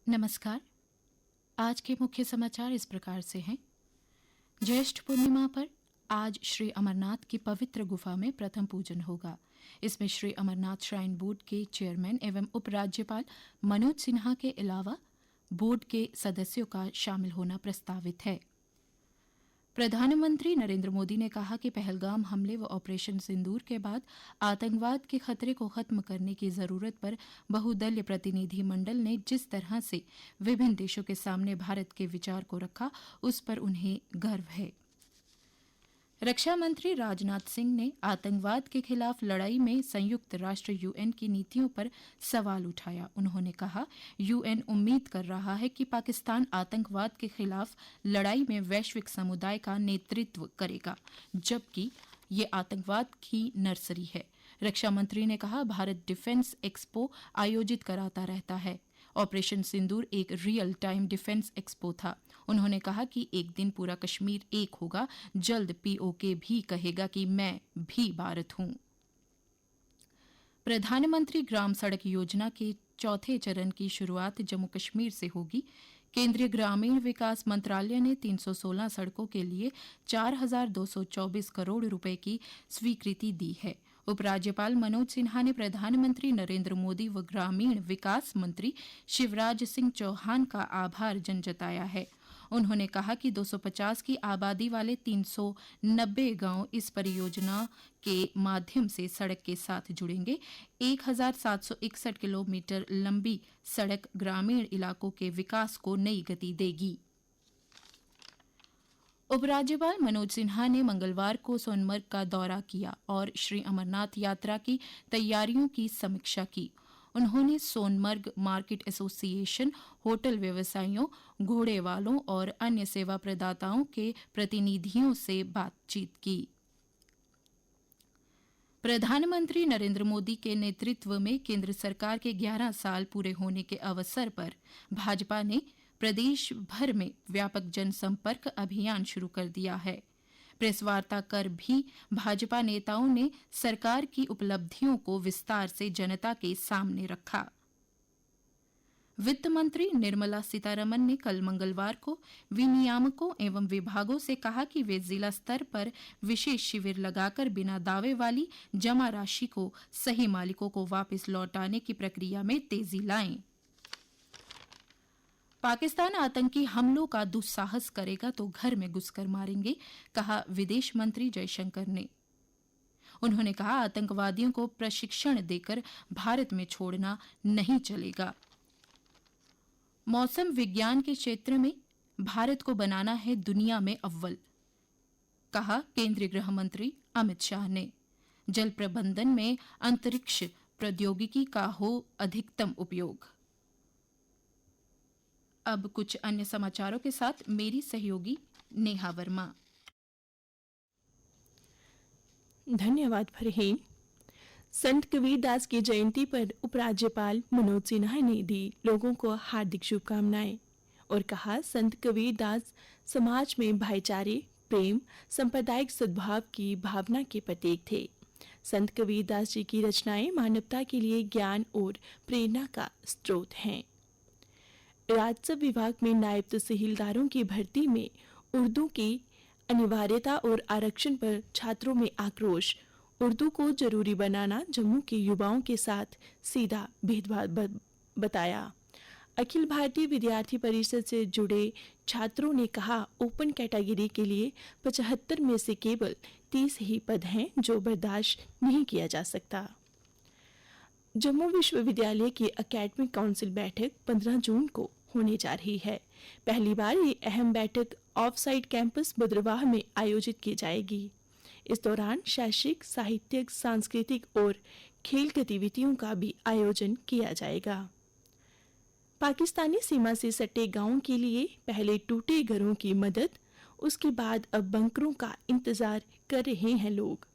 नमस्कार। आज के मुख्य समाचार इस प्रकार से हैं। ज्येष्ठ पूर्णिमा पर आज श्री अमरनाथ की पवित्र गुफा में प्रथम पूजन होगा। इसमें श्री अमरनाथ श्राइन बोर्ड के चेयरमैन एवं उपराज्यपाल मनोज सिन्हा के अलावा बोर्ड के सदस्यों का शामिल होना प्रस्तावित है। प्रधानमंत्री नरेंद्र मोदी ने कहा कि पहलगाम हमले व ऑपरेशन सिंदूर के बाद आतंकवाद के खतरे को खत्म करने की जरूरत पर बहुदलीय प्रतिनिधि मंडल ने जिस तरह से विभिन्न देशों के सामने भारत के विचार को रखा, उस पर उन्हें गर्व है। रक्षा मंत्री राजनाथ सिंह ने आतंकवाद के खिलाफ लड़ाई में संयुक्त राष्ट्र यूएन की नीतियों पर सवाल उठाया। उन्होंने कहा, यूएन उम्मीद कर रहा है कि पाकिस्तान आतंकवाद के खिलाफ लड़ाई में वैश्विक समुदाय का नेतृत्व करेगा, जबकि ये आतंकवाद की नर्सरी है। रक्षा मंत्री ने कहा, भारत डिफेंस एक्सपो आयोजित कराता रहता है। ऑपरेशन सिंदूर एक रियल टाइम डिफेंस एक्सपो था। उन्होंने कहा कि एक दिन पूरा कश्मीर एक होगा। जल्द पीओके भी कहेगा कि मैं भी भारत हूं। प्रधानमंत्री ग्राम सड़क योजना के चौथे चरण की शुरुआत जम्मू कश्मीर से होगी। केंद्रीय ग्रामीण विकास मंत्रालय ने 316 सड़कों के लिए 4,224 करोड़ रुपए की स्वीकृति दी है। उपराज्यपाल मनोज सिन्हा ने प्रधानमंत्री नरेंद्र मोदी व ग्रामीण विकास मंत्री शिवराज सिंह चौहान का आभार जताया है। उन्होंने कहा कि 250 की आबादी वाले 390 गांव इस परियोजना के माध्यम से सड़क के साथ जुड़ेंगे। 1,761 किलोमीटर लंबी सड़क ग्रामीण इलाकों के विकास को नई गति देगी। उपराज्यपाल मनोज सिन्हा ने मंगलवार को सोनमर्ग का दौरा किया और श्री अमरनाथ यात्रा की तैयारियों की समीक्षा की। उन्होंने सोनमर्ग मार्केट एसोसिएशन, होटल व्यवसायियों, घोड़े वालों और अन्य सेवा प्रदाताओं के प्रतिनिधियों से बातचीत की। प्रधानमंत्री नरेंद्र मोदी के नेतृत्व में केंद्र सरकार के 11 साल पूरे होने के अवसर पर भाजपा ने प्रदेश भर में व्यापक जनसंपर्क अभियान शुरू कर दिया है। प्रेस वार्ता कर भी भाजपा नेताओं ने सरकार की उपलब्धियों को विस्तार से जनता के सामने रखा। वित्त मंत्री निर्मला सीतारमण ने कल मंगलवार को विनियामकों एवं विभागों से कहा कि वे जिला स्तर पर विशेष शिविर लगाकर बिना दावे वाली जमा राशि को सही मालिकों को वापस लौटाने की प्रक्रिया में तेजी लाएं। पाकिस्तान आतंकी हमलों का दुस्साहस करेगा तो घर में घुसकर मारेंगे, कहा विदेश मंत्री जयशंकर ने। उन्होंने कहा, आतंकवादियों को प्रशिक्षण देकर भारत में छोड़ना नहीं चलेगा। मौसम विज्ञान के क्षेत्र में भारत को बनाना है दुनिया में अव्वल, कहा केंद्रीय गृह मंत्री अमित शाह ने। जल प्रबंधन में अंतरिक्ष प्रौद्योगिकी का हो अधिकतम उपयोग। अब कुछ अन्य समाचारों के साथ मेरी सहयोगी नेहा वर्मा। धन्यवाद फरहीन। संत कबीरदास की जयंती पर उपराज्यपाल मनोज सिन्हा ने दी लोगों को हार्दिक शुभकामनाएं और कहा, संत कबीरदास समाज में भाईचारे, प्रेम, सांप्रदायिक सद्भाव की भावना के प्रतीक थे। संत कबीरदास जी की रचनाएं मानवता के लिए ज्ञान और प्रेरणा का स्रोत हैं। राजस्व विभाग में नायब तहसीलदारों की भर्ती में उर्दू की अनिवार्यता और आरक्षण पर छात्रों में आक्रोश। उर्दू को जरूरी बनाना जम्मू के युवाओं के साथ सीधा भेदभाव बताया। अखिल भारतीय विद्यार्थी परिषद से जुड़े छात्रों ने कहा, ओपन कैटेगरी के लिए 75 में से केवल 30 ही पद हैं जो बर्दाश्त नहीं किया जा सकता। जम्मू विश्वविद्यालय की एकेडमिक काउंसिल बैठक 15 जून को होने जा रही है। पहली बार ये अहम बैठक ऑफ साइट कैंपस भद्रवाह में आयोजित की जाएगी। इस दौरान शैक्षिक, साहित्यिक, सांस्कृतिक और खेल गतिविधियों का भी आयोजन किया जाएगा। पाकिस्तानी सीमा से सटे गांवों के लिए पहले टूटे घरों की मदद, उसके बाद अब बंकरों का इंतजार कर रहे हैं लोग।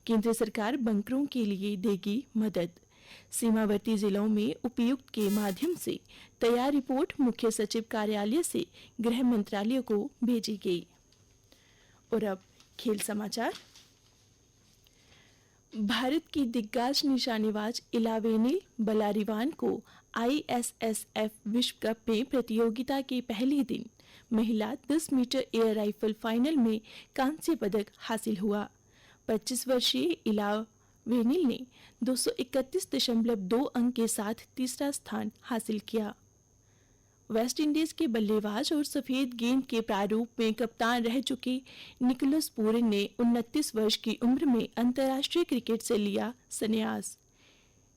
केंद्र सरकार बंकरों के लिए देगी मदद। सीमावर्ती जिलों में उपायुक्त के माध्यम से तैयार रिपोर्ट मुख्य सचिव कार्यालय से गृह मंत्रालय को भेजी गई। और अब खेल समाचार। भारत की दिग्गज निशानेबाज इलावेनिल बलारिवान को ISSF विश्व कप में प्रतियोगिता के पहले दिन महिला 10 मीटर एयर राइफल फाइनल में कांस्य पदक हासिल हुआ। 25 वर्षीय इला वेनिल ने 231.2 अंक के साथ तीसरा स्थान हासिल किया। वेस्ट इंडीज के बल्लेबाज और सफेद गेंद के प्रारूप में कप्तान रह चुके निकोलस पूरन ने 29 वर्ष की उम्र में अंतर्राष्ट्रीय क्रिकेट से लिया संन्यास।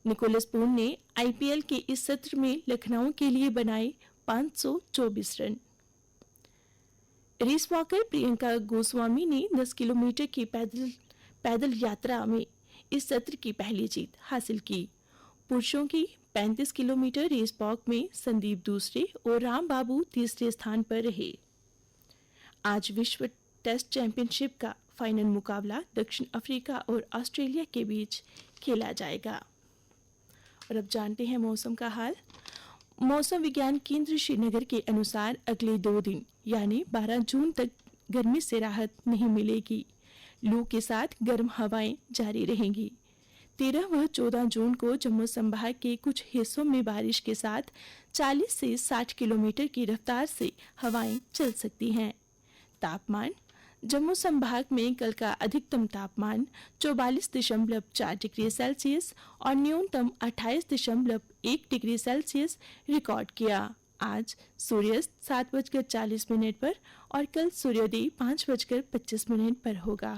निकोलस पूरन ने IPL के इस सत्र में लखनऊ के लिए बनाए 524 run. Race walker Priyanka Goswami ने 10 किलोमीटर की पैदल यात्रा में इस सत्र की पहली जीत हासिल की। पुरुषों की 35 किलोमीटर रेस वॉक में संदीप दूसरे और राम बाबू तीसरे स्थान पर रहे। आज विश्व टेस्ट चैंपियनशिप का फाइनल मुकाबला दक्षिण अफ्रीका और ऑस्ट्रेलिया के बीच खेला जाएगा। और अब जानते हैं मौसम का हाल। मौसम विज्ञान केंद्र श्रीनगर के अनुसार अगले 2 दिन यानी 12 जून तक गर्मी से राहत नहीं मिलेगी। लू के साथ गर्म हवाएं जारी रहेंगी। 13 व 14 जून को जम्मू संभाग के कुछ हिस्सों में बारिश के साथ 40 से 60 किलोमीटर की रफ्तार से हवाएं चल सकती हैं। तापमान जम्मू संभाग में कल का अधिकतम तापमान 44.4 डिग्री सेल्सियस और न्यूनतम 28.1 डिग्री सेल्सियस रिकॉर्ड किया। आज सूर्यास्त 7:40 पर और कल सूर्योदय 5:25 पर होगा।